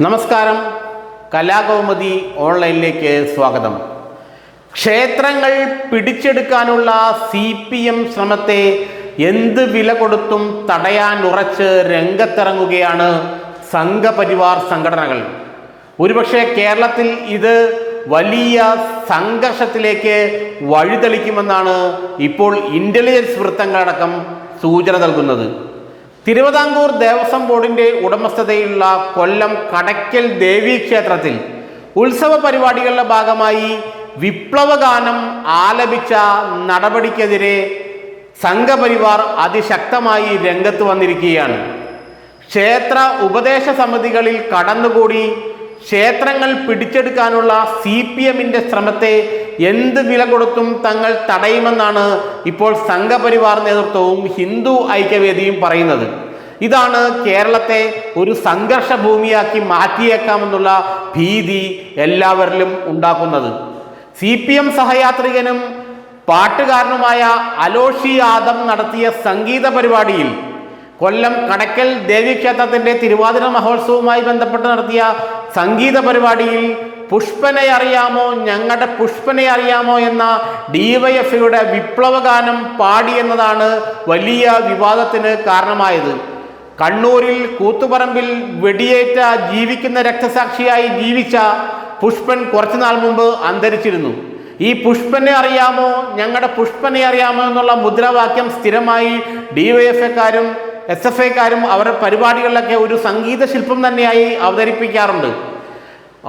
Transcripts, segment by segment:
നമസ്കാരം, കലാകൗമുദി ഓൺലൈനിലേക്ക് സ്വാഗതം. ക്ഷേത്രങ്ങൾ പിടിച്ചെടുക്കാനുള്ള CPM ശ്രമത്തെ എന്ത് വില കൊടുത്തും തടയാൻ ഉറച്ച് രംഗത്തിറങ്ങുകയാണ് സംഘപരിവാർ സംഘടനകൾ. ഒരുപക്ഷെ കേരളത്തിൽ ഇത് വലിയ സംഘർഷത്തിലേക്ക് വഴിതെളിക്കുമെന്നാണ് ഇപ്പോൾ ഇന്റലിജൻസ് വൃത്തങ്ങളടക്കം സൂചന നൽകുന്നത്. തിരുവിതാംകൂർ ദേവസ്വം ബോർഡിന്റെ ഉടമസ്ഥതയിലുള്ള കൊല്ലം കടയ്ക്കൽ ദേവീ ക്ഷേത്രത്തിൽ ഉത്സവ പരിപാടികളുടെ ഭാഗമായി വിപ്ലവഗാനം ആലപിച്ച നടപടിക്കെതിരെ സംഘപരിവാർ അതിശക്തമായി രംഗത്ത് വന്നിരിക്കുകയാണ്. ക്ഷേത്ര ഉപദേശ സമിതികളിൽ കടന്നുകൂടി ക്ഷേത്രങ്ങൾ പിടിച്ചെടുക്കാനുള്ള CPMന്റെ ശ്രമത്തെ എന്ത് വില കൊടുത്തും തങ്ങൾ തടയുമെന്നാണ് ഇപ്പോൾ സംഘപരിവാർ നേതൃത്വവും ഹിന്ദു ഐക്യവേദിയും പറയുന്നത്. ഇതാണ് കേരളത്തെ ഒരു സംഘർഷ ഭൂമിയാക്കി മാറ്റിയേക്കാമെന്നുള്ള ഭീതി എല്ലാവരിലും ഉണ്ടാക്കുന്നത്. CPM സഹയാത്രികനും പാട്ടുകാരനുമായ അലോഷി യാദവ് നടത്തിയ സംഗീത പരിപാടിയിൽ കൊല്ലം കടയ്ക്കൽ ദേവീക്ഷേത്രത്തിന്റെ തിരുവാതിര മഹോത്സവവുമായി ബന്ധപ്പെട്ട് നടത്തിയ സംഗീത പരിപാടിയിൽ പുഷ്പനെ അറിയാമോ, ഞങ്ങളുടെ പുഷ്പനെ അറിയാമോ എന്ന DYFIയുടെ വിപ്ലവഗാനം പാടി എന്നതാണ് വലിയ വിവാദത്തിന് കാരണമായത്. കണ്ണൂരിൽ കൂത്തുപറമ്പിൽ വെടിയേറ്റ ജീവിക്കുന്ന രക്തസാക്ഷിയായി ജീവിച്ച പുഷ്പൻ കുറച്ചുനാൾ മുമ്പ് അന്തരിച്ചിരുന്നു. ഈ പുഷ്പനെ അറിയാമോ, ഞങ്ങളുടെ പുഷ്പനെ അറിയാമോ എന്നുള്ള മുദ്രാവാക്യം സ്ഥിരമായി DYFIക്കാരും SFIക്കാരും അവരുടെ പരിപാടികളിലൊക്കെ ഒരു സംഗീത ശില്പം തന്നെയായി അവതരിപ്പിക്കാറുണ്ട്.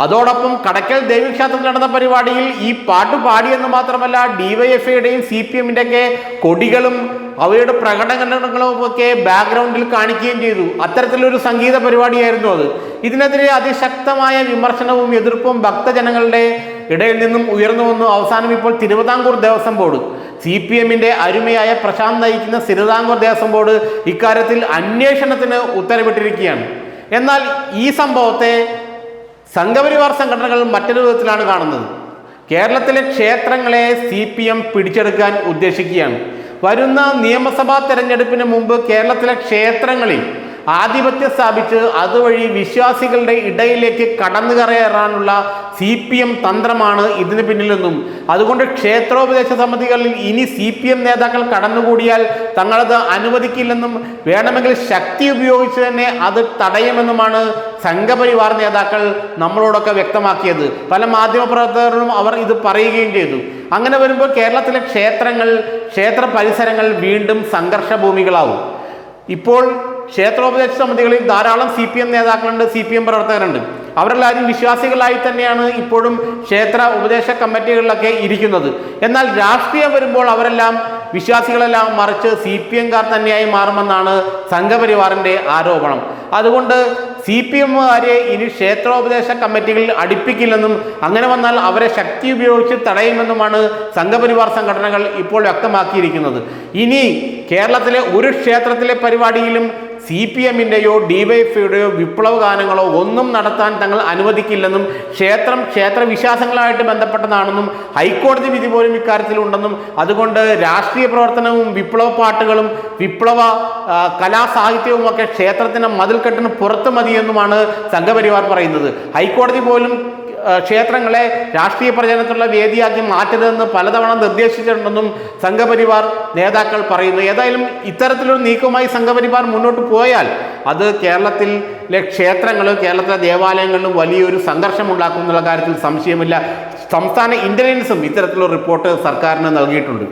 അതോടൊപ്പം കടയ്ക്കൽ ദേവീക്ഷേത്രത്തിൽ നടന്ന പരിപാടിയിൽ ഈ പാട്ട് പാടിയെന്ന് മാത്രമല്ല DYFIയുടെയും CPMന്റെയൊക്കെ കൊടികളും അവയുടെ പ്രകടനങ്ങളും ഒക്കെ ബാക്ക്ഗ്രൗണ്ടിൽ കാണിക്കുകയും ചെയ്തു. അത്തരത്തിലൊരു സംഗീത പരിപാടിയായിരുന്നു അത്. ഇതിനെതിരെ അതിശക്തമായ വിമർശനവും എതിർപ്പും ഭക്തജനങ്ങളുടെ ഇടയിൽ നിന്നും ഉയർന്നു വന്നു. അവസാനം ഇപ്പോൾ തിരുവിതാംകൂർ ദേവസ്വം ബോർഡ്, CPMന്റെ അരുമയായ പ്രശാന്ത് നയിക്കുന്ന തിരുവിതാംകൂർ ദേവസ്വം ബോർഡ് ഇക്കാര്യത്തിൽ അന്വേഷണത്തിന് ഉത്തരവിട്ടിരിക്കുകയാണ്. എന്നാൽ ഈ സംഭവത്തെ സംഘപരിവാർ സംഘടനകൾ മറ്റൊരു വിധത്തിലാണ് കാണുന്നത്. കേരളത്തിലെ ക്ഷേത്രങ്ങളെ CPM പിടിച്ചെടുക്കാൻ ഉദ്ദേശിക്കുകയാണ്. വരുന്ന നിയമസഭാ തെരഞ്ഞെടുപ്പിന് മുമ്പ് കേരളത്തിലെ ക്ഷേത്രങ്ങളിൽ ആധിപത്യം സ്ഥാപിച്ച് അതുവഴി വിശ്വാസികളുടെ ഇടയിലേക്ക് കടന്നു കയറാനുള്ള CPM തന്ത്രമാണ് ഇതിന് പിന്നിലെന്നും അതുകൊണ്ട് ക്ഷേത്രോപദേശ സമിതികളിൽ ഇനി CPM നേതാക്കൾ കടന്നുകൂടിയാൽ തങ്ങളത് അനുവദിക്കില്ലെന്നും വേണമെങ്കിൽ ശക്തി ഉപയോഗിച്ച് തന്നെ അത് തടയുമെന്നുമാണ് സംഘപരിവാർ നേതാക്കൾ നമ്മളോടൊക്കെ വ്യക്തമാക്കിയത്. പല മാധ്യമപ്രവർത്തകരും അവർ ഇത് പറയുകയും ചെയ്തു. അങ്ങനെ വരുമ്പോൾ കേരളത്തിലെ ക്ഷേത്ര പരിസരങ്ങൾ വീണ്ടും സംഘർഷ ഭൂമികളാവും. ഇപ്പോൾ ക്ഷേത്രോപദേശ സമിതികളിൽ ധാരാളം CPM നേതാക്കളുണ്ട്, CPM പ്രവർത്തകരുണ്ട്. അവരെല്ലാവരും വിശ്വാസികളായി തന്നെയാണ് ഇപ്പോഴും ക്ഷേത്ര ഉപദേശ കമ്മിറ്റികളിലൊക്കെ ഇരിക്കുന്നത്. എന്നാൽ രാഷ്ട്രീയം വരുമ്പോൾ അവരെല്ലാം വിശ്വാസികളെല്ലാം മറിച്ച് CPMകാർ തന്നെയായി മാറുമെന്നാണ് സംഘപരിവാറിന്റെ ആരോപണം. അതുകൊണ്ട് CPMകാരെ ഇനി ക്ഷേത്രോപദേശ കമ്മിറ്റികളിൽ അടുപ്പിക്കില്ലെന്നും അങ്ങനെ വന്നാൽ അവരെ ശക്തി ഉപയോഗിച്ച് തടയുമെന്നുമാണ് സംഘപരിവാർ സംഘടനകൾ ഇപ്പോൾ വ്യക്തമാക്കിയിരിക്കുന്നത്. ഇനി കേരളത്തിലെ ഒരു ക്ഷേത്രത്തിലെ പരിപാടിയിലും CPMന്റെയോ DYFIയുടെയോ വിപ്ലവ ഗാനങ്ങളോ ഒന്നും നടത്താൻ തങ്ങൾ അനുവദിക്കില്ലെന്നും ക്ഷേത്ര വിശ്വാസങ്ങളുമായിട്ട് ബന്ധപ്പെട്ടതാണെന്നും ഹൈക്കോടതി വിധി പോലും ഇക്കാര്യത്തിലുണ്ടെന്നും അതുകൊണ്ട് രാഷ്ട്രീയ പ്രവർത്തനവും വിപ്ലവ പാട്ടുകളും വിപ്ലവ കലാസാഹിത്യവും ഒക്കെ ക്ഷേത്രത്തിന് മതിൽക്കെട്ടിന് പുറത്ത് മതിയെന്നുമാണ് സംഘപരിവാർ പറയുന്നത്. ഹൈക്കോടതി പോലും ക്ഷേത്രങ്ങളെ രാഷ്ട്രീയ പ്രചരണത്തിലുള്ള വേദിയാക്കി മാറ്റരുതെന്ന് പലതവണ നിർദ്ദേശിച്ചിട്ടുണ്ടെന്നും സംഘപരിവാർ നേതാക്കൾ പറയുന്നു. ഏതായാലും ഇത്തരത്തിലൊരു നീക്കവുമായി സംഘപരിവാർ മുന്നോട്ട് പോയാൽ അത് കേരളത്തിലെ ക്ഷേത്രങ്ങളും കേരളത്തിലെ ദേവാലയങ്ങളിലും വലിയൊരു സംഘർഷം ഉണ്ടാക്കും എന്നുള്ള കാര്യത്തിൽ സംശയമില്ല. സംസ്ഥാന ഇന്റലിജൻസും ഇത്തരത്തിലുള്ള റിപ്പോർട്ട് സർക്കാരിന് നൽകിയിട്ടുണ്ട്.